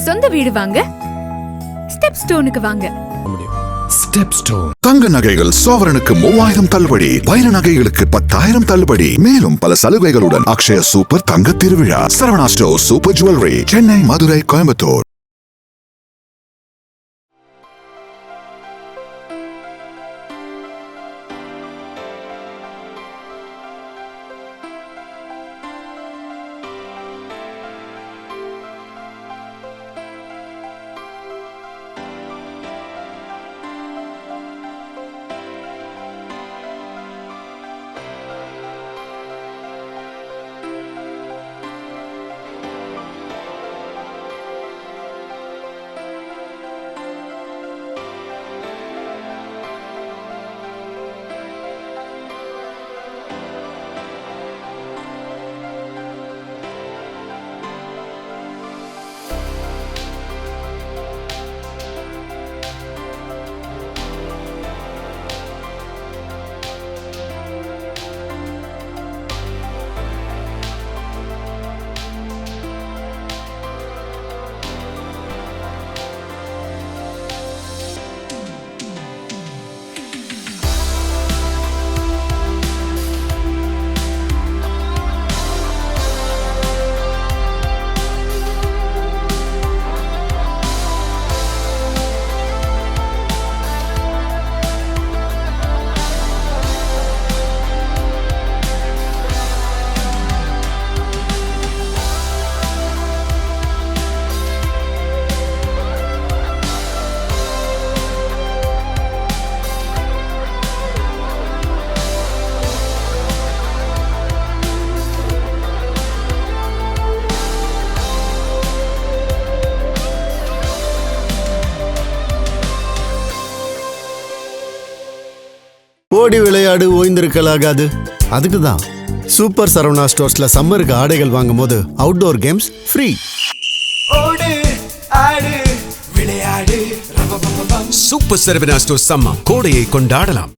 சொந்த வீடு வாங்க ஸ்டெப் ஸ்டோனுக்கு வாங்க. ஸ்டெப் ஸ்டோன் தங்க நகைகள் சோவரனுக்கு 3000 தள்ளுபடி, வைர நகைகளுக்கு 10,000 தள்ளுபடி, மேலும் பல சலுகைகளுடன் அக்ஷய சூப்பர் தங்க திருவிழா. Saravana store super jewellery, Chennai, Madurai, Coimbatore. ஓடி விளையாடு, ஓய்ந்திருக்கலாகாது. அதுக்கு தான் சூப்பர் சரவணா ஸ்டோர்ஸ்ல சம்மருக்கு ஆடைகள் வாங்கும் போது அவுட்டோர் கேம்ஸ் ஃப்ரீ. ஓடு ஆடு விளையாடு. சூப்பர் சரவணா ஸ்டோர்ஸ் சம்மர் கோடையை கொண்டாடலாம்.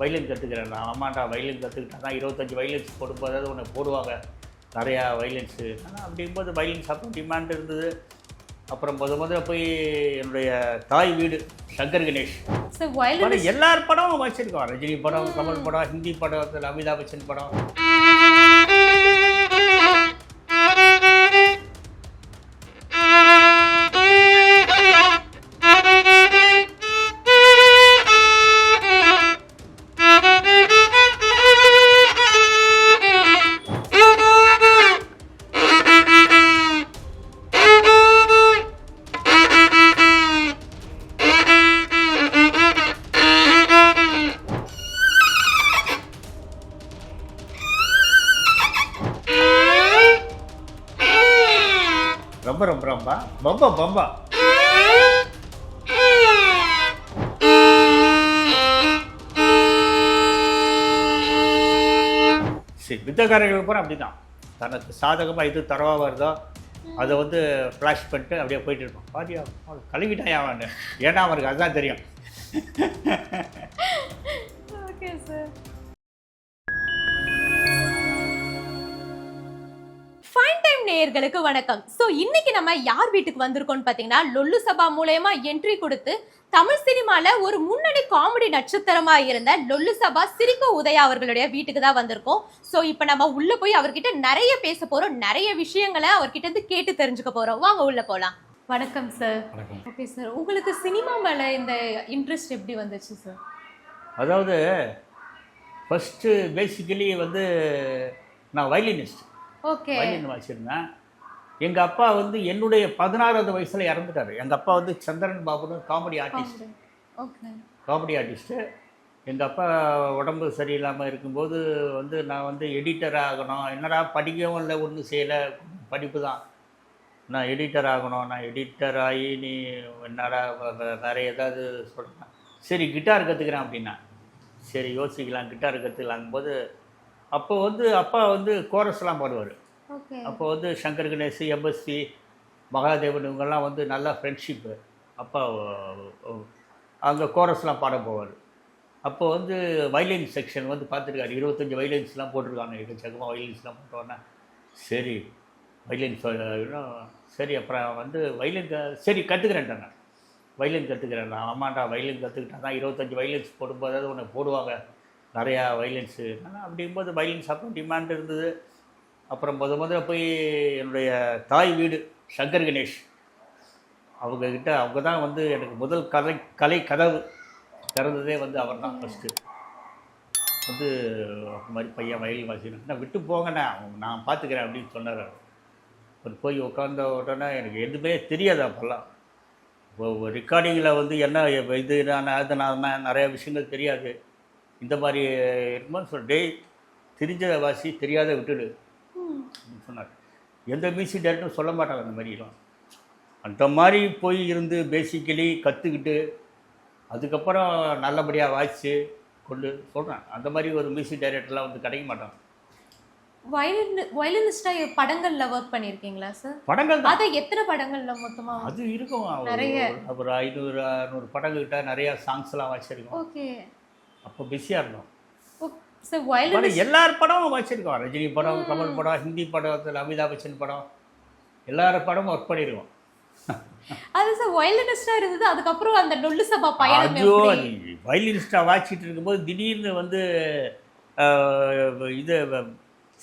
வயலின் கற்றுக்கிறேன் நான். அம்மாண்டா வயலின் கற்றுக்கிட்டா தான் 25 வயலின்ஸ் போடும்போது ஒன்று போடுவாங்க நிறையா வயலின்ஸு. ஆனால் அப்படிங்கும்போது வயலின்ஸ் அப்போ டிமாண்ட் இருந்தது. அப்புறம் முதல்ல போய் என்னுடைய தாய் வீடு சங்கர் கணேஷ் படம், எல்லார் படமும் வச்சுருக்கோம். ரஜினி படம், கமல் படம், ஹிந்தி படம், அமிதாப் பச்சன் படம். ரொம்ப ரொம்ப ரொம்ப பம்பா பம்பா. சரி, வித்தக்காரர்களுக்கு பூரா அப்படி தான். தனக்கு சாதகமாக இது தரவாக வருதோ அதை வந்து ஃப்ளாஷ் பண்ணிட்டு அப்படியே போயிட்டு இருப்போம். பாதியா கழுவிட்டாயா அவன், ஏன்னா அவனுக்கு அதுதான் தெரியும். Okay sir. ஃபைன் டைம் நேயர்களுக்கு வணக்கம். ஸோ இன்னைக்கு நம்ம யார் வீட்டுக்கு வந்திருக்கோம்னு பார்த்தீங்கன்னா, லொல்லு சபா மூலயமா என்ட்ரி கொடுத்து தமிழ் சினிமால ஒரு முன்னணி காமெடி நட்சத்திரமா இருந்த லொல்லு சபா சிரிக்கோ உதயா அவர்களுடைய வீட்டுக்கு தான் வந்திருக்கோம். ஸோ இப்போ நம்ம உள்ள போய் அவர்கிட்ட நிறைய பேச போறோம், நிறைய விஷயங்களை அவர்கிட்ட இருந்து கேட்டு தெரிஞ்சுக்க போறோம். வாங்க உள்ள போலாம். வணக்கம் சார். ஓகே சார், உங்களுக்கு சினிமா மேல இந்த இன்ட்ரெஸ்ட் எப்படி வந்துச்சு சார்? அதாவது ஃபர்ஸ்ட் பேசிக்கலி வந்து நான் வயலினிஸ்ட். ஓகே. வயலின் வாசிச்சிருந்தேன். எங்கள் அப்பா வந்து என்னுடைய 16வது வயசில் இறந்துட்டார். எங்கள் அப்பா வந்து சந்திரன் பாபுன்னு comedy artist. Okay. Comedy artist. எங்கள் அப்பா உடம்பு சரியில்லாமல் இருக்கும்போது வந்து நான் வந்து எடிட்டர் ஆகணும். என்னடா படிக்கவும் இல்லை, ஒன்றும் செய்யலை, படிப்பு தான். நான் எடிட்டர் ஆகணும், நான் எடிட்டர் ஆகி நீ என்னடா வேறு ஏதாவது சொல்கிறேன். சரி கிட்டார் கற்றுக்கிறேன் அப்படின்னா. சரி யோசிக்கலாம், கிட்டார் கற்றுக்கலாங்கும்போது அப்போ வந்து அப்பா வந்து கோரஸ்லாம் பாடுவார். அப்போ வந்து சங்கர் கணேஷ், எம்எஸ்சி, மகாதேவன் இவங்கெல்லாம் வந்து நல்லா ஃப்ரெண்ட்ஷிப்பு. அப்பா அங்கே கோரஸ்லாம் பாட போவார். அப்போ வந்து வயலின் செக்ஷன் வந்து பார்த்துருக்காரு. 25 வயலின்ஸ்லாம் போட்டிருக்காங்க. எக்கச்சக்கமாக வயலின்ஸ்லாம் போட்டோன்னே சரி வைலின் சரி அப்புறம் வந்து வைலின் சரி கற்றுக்கிறேன்ட்டேன் நான். வைலின் கற்றுக்கிறேன் நான். ஆமாண்டா வைலின் கற்றுக்கிட்டா தான் 25 வைலின்ஸ் போடும்போதாவது ஒன்று போடுவாங்க நிறையா வைலின்ஸு. ஆனால் அப்படிங்கும்போது வைலின்ஸ் அப்போ டிமாண்ட் இருந்தது. அப்புறம் முதல்ல போய் என்னுடைய தாய் வீடு சங்கர் கணேஷ் அவங்கக்கிட்ட அவங்க தான் வந்து எனக்கு முதல் கலை கதவு திறந்ததே வந்து அவர் தான் ஃபஸ்ட்டு. வந்து அந்த மாதிரி பையன் வயலின் வாசிக்கணும் நான் விட்டு போங்கண்ணே நான் பார்த்துக்கிறேன் அப்படின்னு சொன்னார். அவர் போய் உட்காந்த உடனே எனக்கு எதுவுமே தெரியாது அப்போல்லாம். ரெக்கார்டிங்கில் வந்து என்ன இது நான் நிறைய விஷயங்கள் தெரியாது. இந்த மாதிரி இருக்கும்போது டேய் தெரிஞ்சதை வாசி தெரியாத விட்டுடு அப்படின்னு சொன்னார். எந்த மியூசிக் டைரக்டரும் சொல்ல மாட்டாங்க அந்த மாதிரிலாம். அந்த மாதிரி போய் இருந்து பேசிக்கலி கற்றுக்கிட்டு அதுக்கப்புறம் நல்லபடியாக வாசித்து கொண்டு சொல்கிறேன். அந்த மாதிரி ஒரு மியூசிக் டைரக்டர்லாம் வந்து கிடைக்க மாட்டாங்க. வயலினிஸ்டாக படங்களில் ஒர்க் பண்ணியிருக்கீங்களா சார்? படங்கள் தான். அதை எத்தனை படங்களில் மொத்தமாக? அது இருக்கும் நிறைய, ஒரு 500-600 படங்கள்கிட்ட நிறையா சாங்ஸ்லாம் வாசிச்சிருக்கோம். ஓகே. அப்போ பிஸியாக இருந்தோம். சார் வயலின் எல்லார் படமும் வாசிச்சிருக்கோம். ரஜினி படம், கமல் படம், ஹிந்தி படத்தில் அமிதாப் பச்சன் படம், எல்லார படமும் ஒர்க் பண்ணியிருக்கோம். அது சார் வயலினிஸ்டாக இருந்தது. அதுக்கப்புறம் அந்த லொல்லு சபா பயணம் ஐயோ வயலினிஸ்டாக வாசிச்சுட்டு இருக்கும்போது திடீர்னு வந்து இது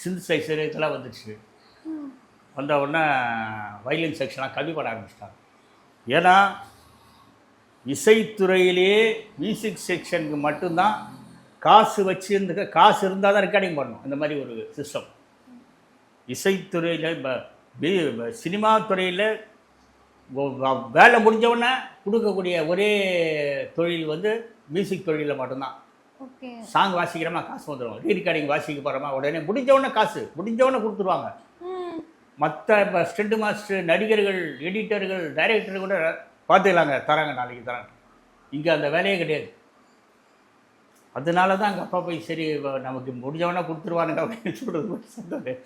சிந்தசைசர் இதெல்லாம் வந்துடுச்சு. வந்த உடனே வயலின் செக்ஷனாக கம்மி பண்ண ஆரம்பிச்சிட்டாங்க. ஏன்னா இசைத்துறையிலேயே மியூசிக் செக்ஷனுக்கு மட்டும்தான் காசு வச்சு இருந்த காசு இருந்தால் தான் ரெக்கார்டிங் பண்ணணும். அந்த மாதிரி ஒரு சிஸ்டம் இசைத்துறையில் சினிமா துறையில் வேலை முடிஞ்சவுடனே கொடுக்கக்கூடிய ஒரே தொழில் வந்து மியூசிக் தொழிலில் மட்டும்தான். சாங் வாசிக்கிறோமா காசு வந்துடும், ரீரெக்கார்டிங் வாசிக்க போகிறோமா உடனே முடிஞ்சவுடனே காசு முடிஞ்சவுடனே கொடுத்துருவாங்க. மற்ற இப்போ ஸ்டண்ட் மாஸ்டர், நடிகர்கள், எடிட்டர்கள், டைரக்டர் கூட பார்த்துக்கலாங்க, தராங்க, நாளைக்கு தராங்க. இங்கே அந்த வேலையே கிடையாது. அதனால தான் அங்கே அப்பா போய் சரி நமக்கு முடிஞ்சவொடனே கொடுத்துருவானுங்க அப்படின்னு சொல்கிறது சொன்னார்.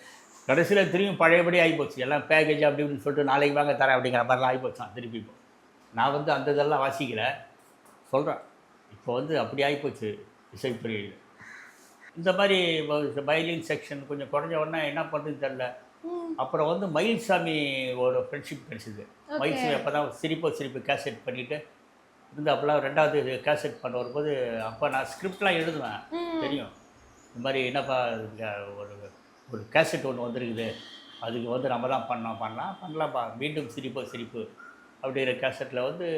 கடைசியில் திரும்பி பழையபடி ஆகிப்போச்சு. எல்லாம் பேக்கேஜ் அப்படி இப்படின்னு சொல்லிட்டு நாளைக்கு வாங்க தரேன் அப்படிங்கிற மாதிரிலாம் ஆகிப்போச்சு. நான் திருப்பி இப்போ நான் வந்து அந்த இதெல்லாம் வாசிக்கல சொல்கிறேன். இப்போ வந்து அப்படி ஆகிப்போச்சு இசைத்துறையில். இந்த மாதிரி வயலின் செக்ஷன் கொஞ்சம் குறைஞ்ச உடனே என்ன பண்ணுறதுன்னு தெரில. அப்புறம் வந்து மயில்சாமி ஒரு ஃப்ரெண்ட்ஷிப் கிடச்சிது. மயில்சாமி அப்போ தான் சிரிப்பு கேசட் பண்ணிவிட்டு இருந்து அப்போல்லாம் 2வது கேசட் பண்ண வரும்போது அப்போ நான் ஸ்கிரிப்ட்லாம் எழுதுவேன். தெரியும் இந்த மாதிரி என்னப்பா ஒரு கேசட் ஒன்று வந்துருக்குது, அதுக்கு வந்து நம்ம தான் பண்ணலாம்ப்பா மீண்டும் சிரிப்பு அப்படிங்கிற கேசட்டில் வந்து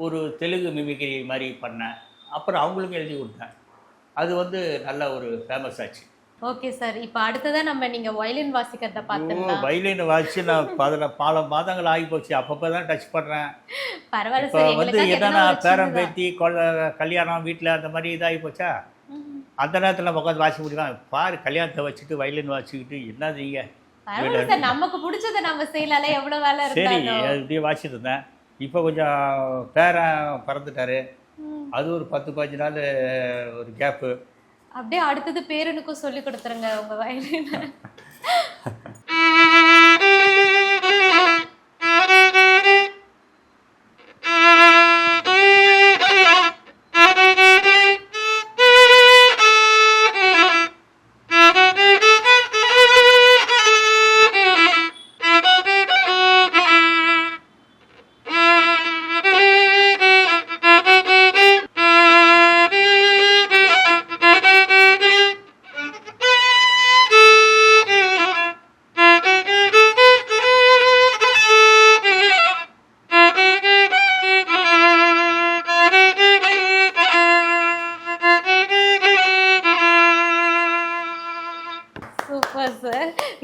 ஒரு தெலுங்கு மிமிக்ரி மாதிரி பண்ணேன். அப்புறம் அவங்களுக்கும் எழுதி கொடுத்தேன். அது வந்து நல்ல ஒரு ஃபேமஸ் ஆச்சு. ஓகே சார், இப்போ அடுத்ததான் நம்ம நீங்கள் வயலின் வாசிக்கிறத பார்த்துருக்கோம். வயலின் வாசி நான் பல மாதங்கள் ஆகி போச்சு. அப்பப்போ தான் டச் பண்ணுறேன். பரவாயில்ல இப்போ சார். வந்து என்னன்னா பேரம் பேத்தி கல்யாணம் வீட்டில் அந்த மாதிரி இதாகி போச்சா, அந்த நேரத்தில் நம்ம உட்காந்து வாசி முடியும். பாரு கல்யாணத்தை வச்சுட்டு வயலின் வாசிக்கிட்டு என்ன நீங்கள் நமக்கு பிடிச்சதை நம்ம செய்யலாம்ல, எவ்வளோ வேலை சரி இப்படியே வாசிட்டு இருந்தேன். இப்போ கொஞ்சம் பேரன் பறந்துட்டாரு. அது ஒரு 10-15 நாள் ஒரு கேப்பு. அப்படியே அடுத்தது பேரனுக்கும் சொல்லி கொடுத்துருங்க உங்க வயலின்.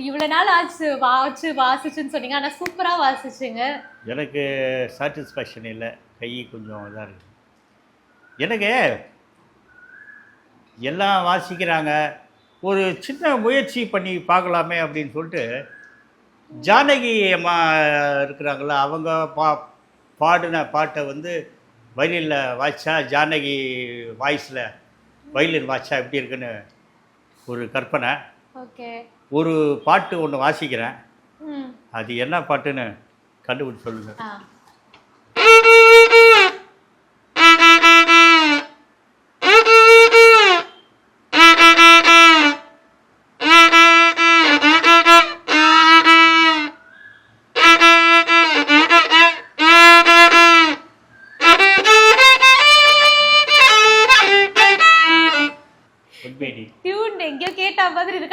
இவ்வளோ நாள் ஆச்சு வாசிச்சுன்னு சொன்னீங்க, ஆனால் சூப்பராக வாசிச்சுங்க. எனக்கு சாட்டிஸ்ஃபேக்ஷன் இல்லை, கை கொஞ்சம் இதாக இருக்குது. எனக்கு எல்லாம் வாசிக்கிறாங்க, ஒரு சின்ன முயற்சி பண்ணி பார்க்கலாமே அப்படின்னு சொல்லிட்டு ஜானகி அம்மா இருக்கிறாங்களா, அவங்க பாடின பாட்டை வந்து வயலினில் வாய்ச்சா, ஜானகி வாய்ஸில் வயலின் வாய்ச்சா எப்படி இருக்குன்னு ஒரு கற்பனை. ஓகே, ஒரு பாட்டு ஒன்று வாசிக்கிறேன், அது என்ன பாட்டுன்னு கண்டுபிடிச்சு சொல்லுங்க.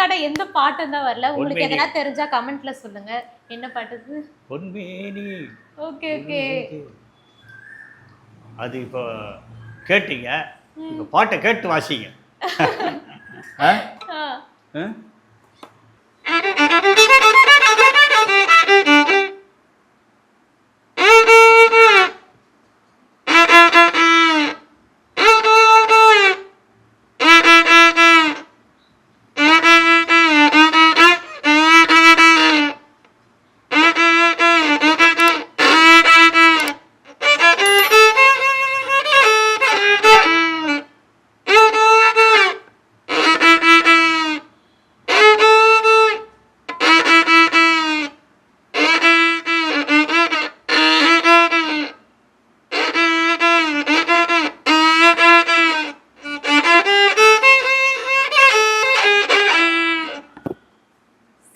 கேட்டிருக்கான எந்த பாட்டும் தான் வரல. உங்களுக்கு பொன்மேனி. எதனா தெரிஞ்சா கமெண்ட்ல சொல்லுங்க. என்ன பாட்டு இது? பொன்மேனி. Okay okay. அது இப்போ கேட்டீங்க, இப்போ பாட்டை கேட்டு வாசிங்க. ஆ? ஆ. ஆ?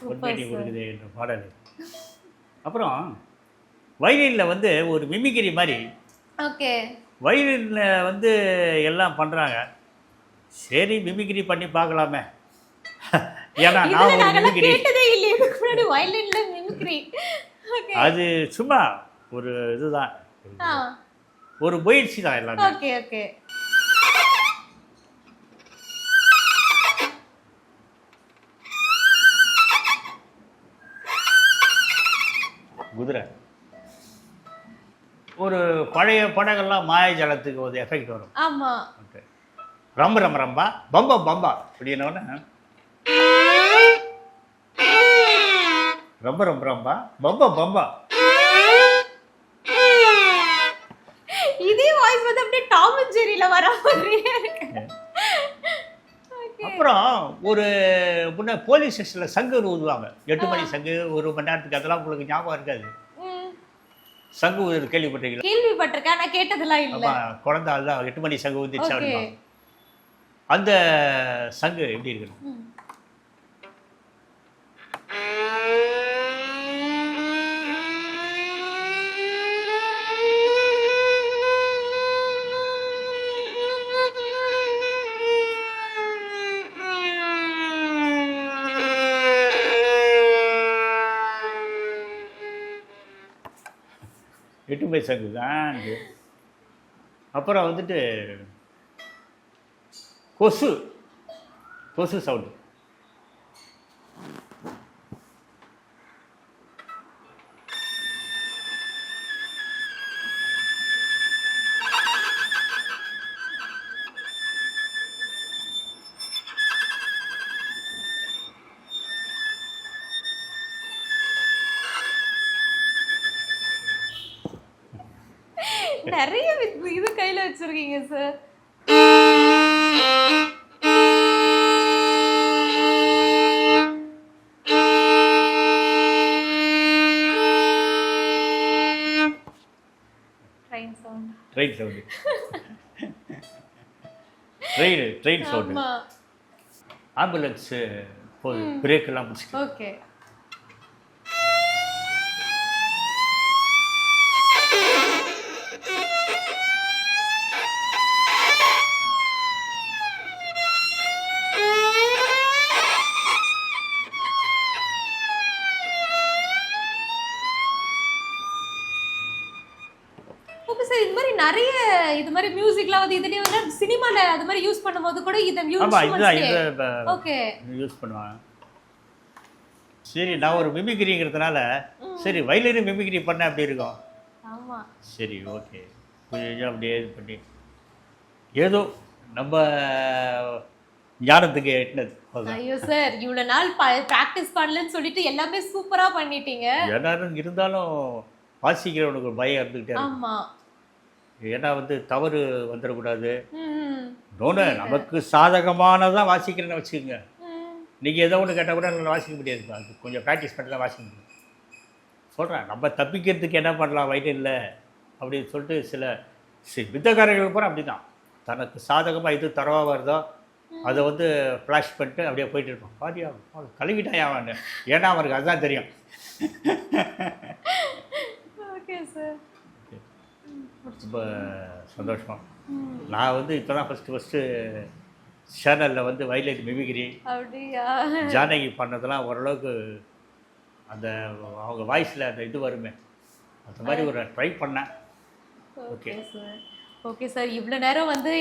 பொன்மேனி கொடுக்குது என்ற பாடல். அப்புறம் வயலினில் வந்து ஒரு மிமிக்ரி மாதிரி ஓகே. வயலினில் வந்து எல்லாம் பண்ணுறாங்க. சரி மிமிக்ரி பண்ணி பார்க்கலாமே. ஏன்னா நான் இதுல ஒரு நாங்கெல்லாம் மிமிக்ரி, கேட்டதே இல்லையே. இதுக்கு முன்னாடி வயலின்ல மிமிக்ரி. ஓகே. அது சும்மா ஒரு இதுதான், ஆ. ஒரு முயற்சி தான் எல்லாமே. Okay okay. குதிரை ஒரு பழைய படங்கள்லாம் மாயாஜலத்துக்கு ஒரு எஃபெக்ட் வரும். ஆமா. ஓகே. ரொம்ப ரொம்ப ரம்பா பம்பா பம்பா அப்படின்னோடனே ரொம்ப ரொம்ப ரம்பா பம்பா பம்பா. இதே வாய்ஸ் வந்து அப்படியே டாம் அண்ட் ஜெர்ரில வர மாதிரியே இருக்கு. ஓகே. அப்புறம் ஒரு முன்ன போலீஸ் ஸ்டேஷனில் சங்கு ஊதுவாங்க. 8 மணி சங்கு, 1 மணி நேரத்துக்கு. அதெல்லாம் உங்களுக்கு ஞாபகம் இருக்காது. சங்கு ஊதுறது கேள்விப்பட்டிருக்கீங்களா? கேள்விப்பட்டிருக்கேன், ஆனா கேட்டதெல்லாம் இல்ல. ஆமாம், குழந்தை அதுதான் 8 மணி சங்கு ஊதிச்சு ஓகே. அப்படிமா. அந்த சங்கு எப்படி இருக்கணும்? எட்டு பை சங்கு தான் இது. அப்புறம் வந்துட்டு கொசு கொசு சவுண்டு. நிறைய இது கையில வச்சிருக்கீங்க sir. Train sound. Train sound. Train sound. ஆமா. ஆம்புலன்ஸ் போகுது, பிரேக் எல்லாம் பிடிச்சிட்டு. ஓகே. ஓகே சார், இது மாதிரி நிறைய இது மாதிரி மியூசிக்லாம் வந்து இதுலயே வந்து சினிமால அது மாதிரி யூஸ் பண்ணும்போது கூட இத ஆமா, இதுதான் யூஸ் இதை ஓகே. யூஸ் பண்ணுவாங்க. சரி, நான் ஒரு மிமிக்ரிங்கிறதுனால சரி வயலினு மிமிக்ரி பண்ண அப்படி இருக்கும். ஆமா. சரி ஓகே, கொஞ்சம் அப்படியே இது பண்ணி ஏதோ நம்ம ஞானத்துக்கு எட்டினது. ஐயோ சார், இவ்வளவு நாள் பிராக்டிஸ் பண்ணலன்னு சொல்லிட்டு எல்லாமே சூப்பரா பண்ணிட்டீங்க. எல்லாரும் இருந்தாலும் வாசிக்கிறவனுக்கு ஒரு பயம் இருந்துகிட்டே இருக்கும். ஆமா. ஏன்னா வந்து தவறு வந்துடக்கூடாது. ம். இன்னொன்று நமக்கு சாதகமானதான் வாசிக்கிறேன்னு வச்சுக்கோங்க. நீங்கள் ஏதோ ஒன்று கேட்டால் கூட என்னால் வாசிக்க முடியாது. அது கொஞ்சம் ப்ராக்டிஸ் பண்ணி தான் வாசிக்க முடியும். சொல்கிறேன், நம்ம தப்பிக்கிறதுக்கு என்ன பண்ணலாம் வயலினில் அப்படின்னு சொல்லிட்டு சில வித்தக்காரர்கள் பூரா அப்படி தான். தனக்கு சாதகமாக எது தரவாக வருதோ அதை வந்து ஃப்ளாஷ் பண்ணிட்டு அப்படியே போயிட்டு இருப்போம். பாதியா கழுவிட்டாயா அவன், ஏன்னா அவனுக்கு அதுதான் தெரியும். Okay sir. ரொம்ப சந்தோஷம். நான் வந்து இப்போ தான் ஃபஸ்ட்டு சேனலில் வந்து வயலின் மிமிக்ரி அப்படியா? ஜானகி பண்ணதெல்லாம் ஓரளவுக்கு அந்த அவங்க வாய்ஸில் அந்த இது வருமே, அந்த மாதிரி ஒரு ட்ரை பண்ணேன். Okay sir. ஓகே சார், இவ்வளோ நேரம் வந்து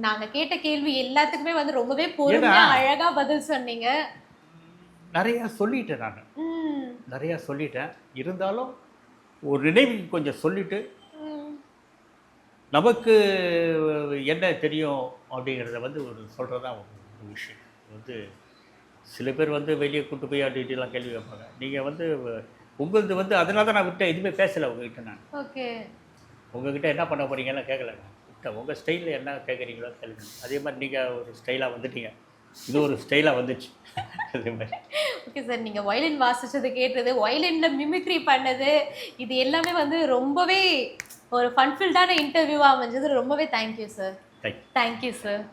நாங்கள் கேட்ட கேள்வி எல்லாத்துக்குமே வந்து ரொம்பவே பொறுமையா அழகா பதில் சொன்னீங்க. நிறையா சொல்லிட்டேன் நான், ம். நிறையா சொல்லிட்டேன். இருந்தாலும் ஒரு நினைவுக்கு கொஞ்சம் சொல்லிட்டு நமக்கு என்ன தெரியும் அப்படிங்கிறத வந்து ஒரு சொல்கிறது தான் ஒரு விஷயம். வந்து சில பேர் வந்து வெளியே கூட்டு போய் அப்படிலாம் கேள்வி கேட்பாங்க. நீங்கள் வந்து உங்களது வந்து அதனால தான் நான் விட்டேன், எதுவுமே பேசலை உங்ககிட்ட. நான் ஓகே. உங்ககிட்ட என்ன பண்ண போகிறீங்கலாம் கேட்கல, நான் விட்டேன். உங்கள் ஸ்டைலில் என்ன கேட்குறீங்களோ கேளுங்க. அதே மாதிரி நீங்கள் ஒரு ஸ்டைலாக வந்துட்டீங்க, இது ஒரு ஸ்டைலாக வந்துச்சு அதே மாதிரி. ஓகே சார், நீங்கள் வயலின் வாசிச்சது கேட்டது, வயலினில் மிமிக்ரி பண்ணது, இது எல்லாமே வந்து ரொம்பவே ஒரு ஃபன்ஃபில்டான இன்டர்வியூவாக அமைஞ்சது. ரொம்பவே thank you sir. Thank you. Thank you sir.